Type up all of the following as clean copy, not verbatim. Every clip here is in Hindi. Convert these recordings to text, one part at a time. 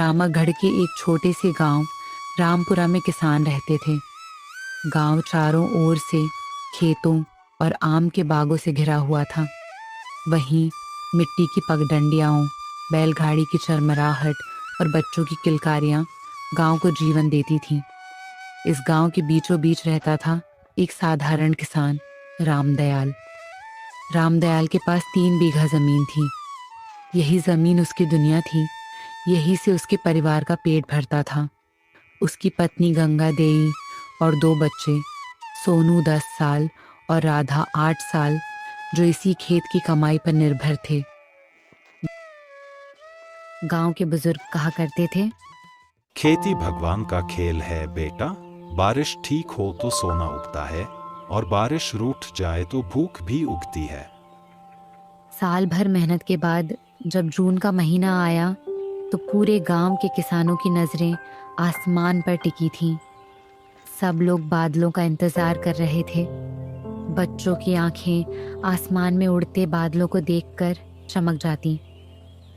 रामागढ़ के एक छोटे से गांव रामपुरा में किसान रहते थे। गांव चारों ओर से खेतों और आम के बागों से घिरा हुआ था। वहीं मिट्टी की पगडंडियाओं, बैलगाड़ी की चरमराहट और बच्चों की किलकारियां गांव को जीवन देती थीं। इस गांव के बीचों बीच रहता था एक साधारण किसान, रामदयाल। रामदयाल के पास 3 बीघा जमीन थी। यही जमीन उसकी दुनिया थी। यही से उसके परिवार का पेट भरता था। उसकी पत्नी गंगा देई और 2 बच्चे, सोनू 10 साल और राधा 8 साल, जो इसी खेत की कमाई पर निर्भर थे। गांव के बुजुर्ग कहा करते थे, खेती भगवान का खेल है बेटा। बारिश ठीक हो तो सोना उगता है और बारिश रूठ जाए तो भूख भी उगती है। साल भर मेहनत के बाद जब जून का महीना आया तो पूरे गांव के किसानों की नजरें आसमान पर टिकी थीं। सब लोग बादलों का इंतजार कर रहे थे। बच्चों की आंखें आसमान में उड़ते बादलों को देखकर चमक जाती।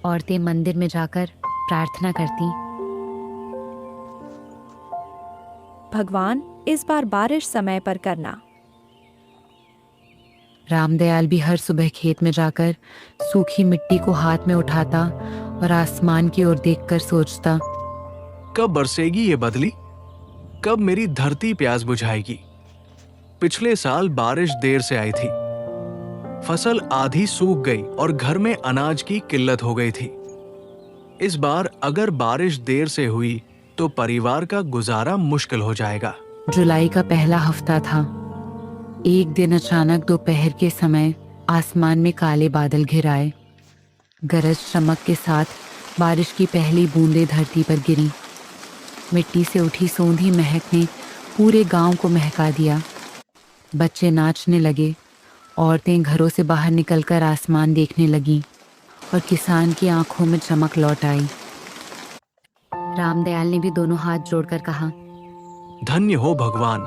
औरतें मंदिर में जाकर प्रार्थना करती, भगवान इस बार बारिश समय पर करना। रामदयाल भी हर सुबह खेत में जाकर सूखी मिट्टी को हाथ में उठाता और आसमान की ओर देखकर सोचता, कब बरसेगी ये बदली? कब मेरी धरती प्यास बुझाएगी? पिछले साल बारिश देर से आई थी, फसल आधी सूख गई और घर में अनाज की किल्लत हो गई थी। इस बार अगर बारिश देर से हुई तो परिवार का गुजारा मुश्किल हो जाएगा। जुलाई का पहला हफ्ता था। एक दिन अचानक दोपहर के समय आसमान में काले बादल घिर आए। गरज चमक के साथ बारिश की पहली बूंदें धरती पर गिरी। मिट्टी से उठी सोंधी महक ने पूरे गांव को महका दिया। बच्चे नाचने लगे, औरतें घरों से बाहर निकलकर आसमान देखने लगीं और किसान की आंखों में चमक लौट आई। रामदयाल ने भी दोनों हाथ जोड़कर कहा, धन्य हो भगवान,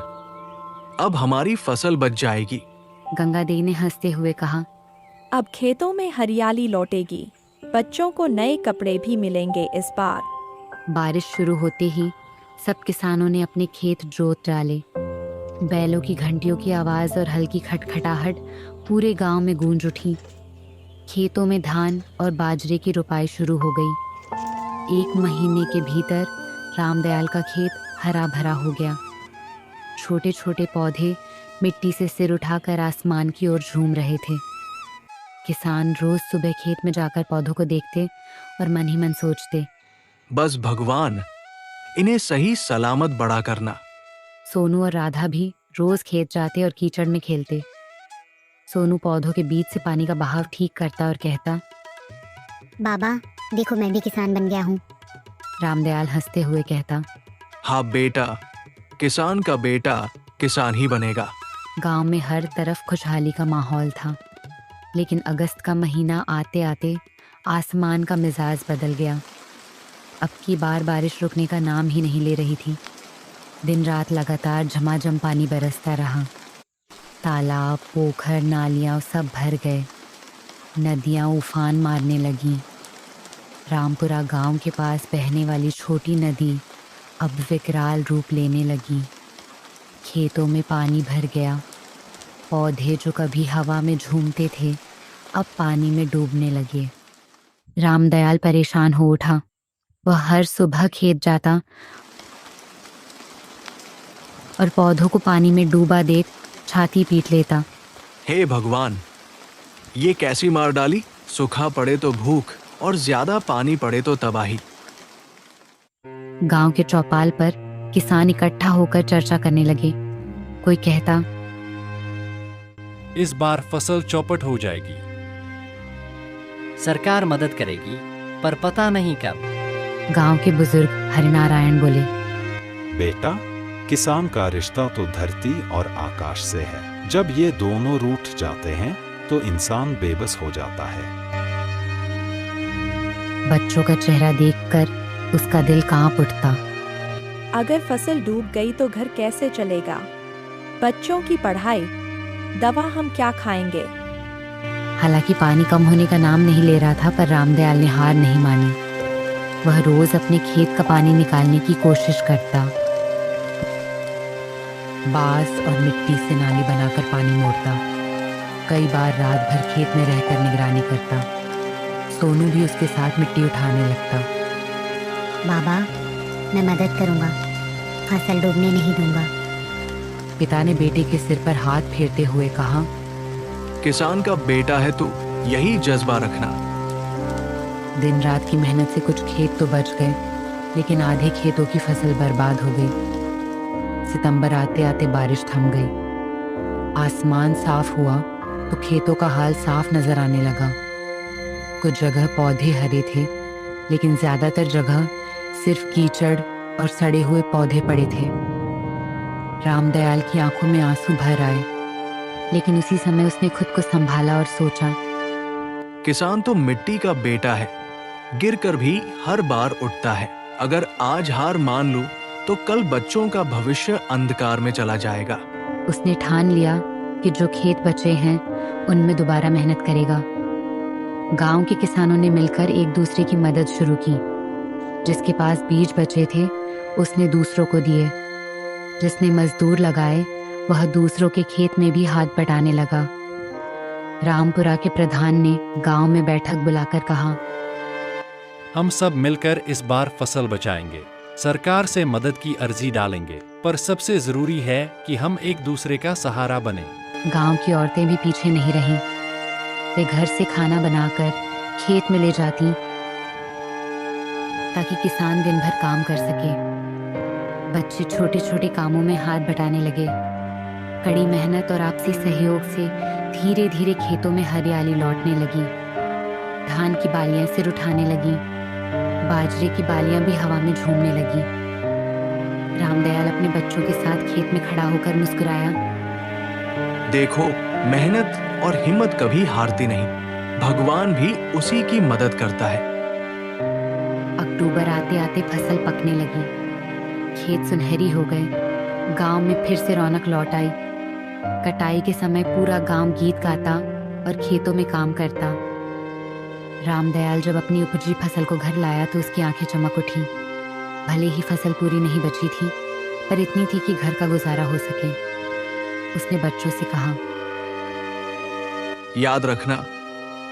अब हमारी फसल बच जाएगी। गंगा देवी ने हंसते हुए कहा, अब खेतों में हरियाली लौटेगी, बच्चों को नए कपड़े भी मिलेंगे इस बार। बारिश शुरू होते ही सब किसानों ने अपने खेत जोत डाले। बैलों की घंटियों की आवाज़ और हल्की खटखटाहट पूरे गांव में गूंज उठी। खेतों में धान और बाजरे की रुपाई शुरू हो गई। 1 महीने के भीतर रामदयाल का खेत हरा भरा हो गया। छोटे छोटे पौधे मिट्टी से सिर उठाकर आसमान की ओर झूम रहे थे। किसान रोज सुबह खेत में जाकर पौधों को देखते और मन ही मन सोचते, बस भगवान इन्हें सही सलामत बड़ा करना। सोनू और राधा भी रोज खेत जाते और कीचड़ में खेलते। सोनू पौधों के बीच से पानी का बहाव ठीक करता और कहता, बाबा देखो मैं भी किसान बन गया हूँ। रामदयाल हंसते हुए कहता, हाँ बेटा, किसान का बेटा किसान ही बनेगा। गांव में हर तरफ खुशहाली का माहौल था। लेकिन अगस्त का महीना आते आते आसमान का मिजाज बदल गया। अब की बार बारिश रुकने का नाम ही नहीं ले रही थी। दिन रात लगातार झमाझम पानी बरसता रहा। तालाब, पोखर, नालियाँ सब भर गए। नदियाँ उफान मारने लगीं। रामपुरा गांव के पास बहने वाली छोटी नदी अब विकराल रूप लेने लगी। खेतों में पानी भर गया। पौधे जो कभी हवा में झूमते थे अब पानी में डूबने लगे। रामदयाल परेशान हो उठा। वह हर सुबह खेत जाता और पौधों को पानी में डूबा देख छाती पीट लेता। हे भगवान, ये कैसी मार डाली? सूखा पड़े तो भूख और ज्यादा पानी पड़े तो तबाही। गांव के चौपाल पर किसान इकट्ठा होकर चर्चा करने लगे। कोई कहता, इस बार फसल चौपट हो जाएगी। सरकार मदद करेगी पर पता नहीं कब। गांव के बुजुर्ग हरिनारायण बोले, बेटा, किसान का रिश्ता तो धरती और आकाश से है। जब ये दोनों रूठ जाते हैं तो इंसान बेबस हो जाता है। बच्चों का चेहरा देखकर उसका दिल कांप उठता। अगर फसल डूब गई तो घर कैसे चलेगा? बच्चों की पढ़ाई, दवा हम क्या खाएंगे? हालांकि पानी कम होने का नाम नहीं ले रहा था, पर रामदयाल ने हार नहीं मानी। वह रोज अपने खेत का पानी निकालने की कोशिश करता। बांस और मिट्टी से नाली बनाकर पानी मोड़ता। कई बार रात भर खेत में रहकर निगरानी करता। सोनू भी उसके साथ मिट्टी उठाने लगता। बाबा, मैं मदद करूँगा, फसल डूबने नहीं दूंगा। पिता ने बेटे के सिर पर हाथ फेरते हुए कहा, किसान का बेटा है तू, यही जज्बा रखना। दिन रात की मेहनत से कुछ खेत तो बच गए, लेकिन आधे खेतों की फसल बर्बाद हो गई। सितंबर आते आते बारिश थम गई। आसमान साफ हुआ तो खेतों का हाल साफ नजर आने लगा। कुछ जगह पौधे हरे थे, लेकिन ज्यादातर जगह सिर्फ कीचड़ और सड़े हुए पौधे पड़े थे। रामदयाल की आंखों में आंसू भर आए, लेकिन उसी समय उसने खुद को संभाला और सोचा, किसान तो मिट्टी का बेटा है, गिरकर भी हर बार उठता है। अगर आज हार मान लूं तो कल बच्चों का भविष्य अंधकार में चला जाएगा। उसने ठान लिया कि जो खेत बचे हैं उनमें दोबारा मेहनत करेगा। गांव के किसानों ने मिलकर एक दूसरे की मदद शुरू की। जिसके पास बीज बचे थे उसने दूसरों को दिए। जिसने मजदूर लगाए वह दूसरों के खेत में भी हाथ बटाने लगा। रामपुरा के प्रधान ने गांव में बैठक बुलाकर कहा, हम सब मिलकर इस बार फसल बचाएंगे। सरकार से मदद की अर्जी डालेंगे, पर सबसे जरूरी है कि हम एक दूसरे का सहारा बने। गांव की औरतें भी पीछे नहीं रहीं। वे घर से खाना बनाकर खेत में ले जाती ताकि किसान दिन भर काम कर सके। बच्चे छोटे छोटे कामों में हाथ बटाने लगे। कड़ी मेहनत और आपसी सहयोग से धीरे धीरे खेतों में हरियाली लौटने लगी। धान की बालियां सिर उठाने लगी। बाजरे की बालियां भी हवा में झूमने लगी। रामदयाल अपने बच्चों के साथ खेत में खड़ा होकर मुस्कुराया। देखो, मेहनत और हिम्मत कभी हारती नहीं। भगवान भी उसी की मदद करता है। अक्टूबर आते आते फसल पकने लगी। खेत सुनहरी हो गए। गांव में फिर से रौनक लौट आई। कटाई के समय पूरा गांव गीत गाता और खेतों में काम करता। रामदयाल जब अपनी उपजी फसल को घर लाया तो उसकी आंखें चमक उठी। भले ही फसल पूरी नहीं बची थी, पर इतनी थी कि घर का गुजारा हो सके। उसने बच्चों से कहा, याद रखना,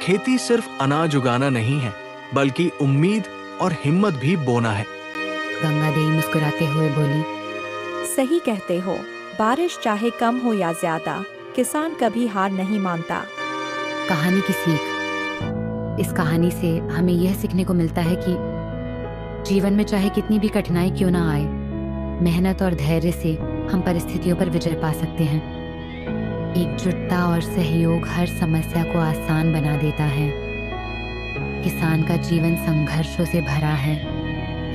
खेती सिर्फ अनाज उगाना नहीं है, बल्कि उम्मीद और हिम्मत भी बोना है। गंगा देवी मुस्कुराते हुए बोली, सही कहते हो। बारिश चाहे कम हो या ज्यादा, किसान कभी हार नहीं मानता। कहानी की सीख। इस कहानी से हमें यह सीखने को मिलता है कि जीवन में चाहे कितनी भी कठिनाई क्यों ना आए, मेहनत और धैर्य से हम परिस्थितियों पर विजय पा सकते हैं। एकजुटता और सहयोग हर समस्या को आसान बना देता है। किसान का जीवन संघर्षों से भरा है,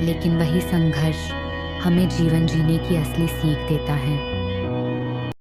लेकिन वही संघर्ष हमें जीवन जीने की असली सीख देता है।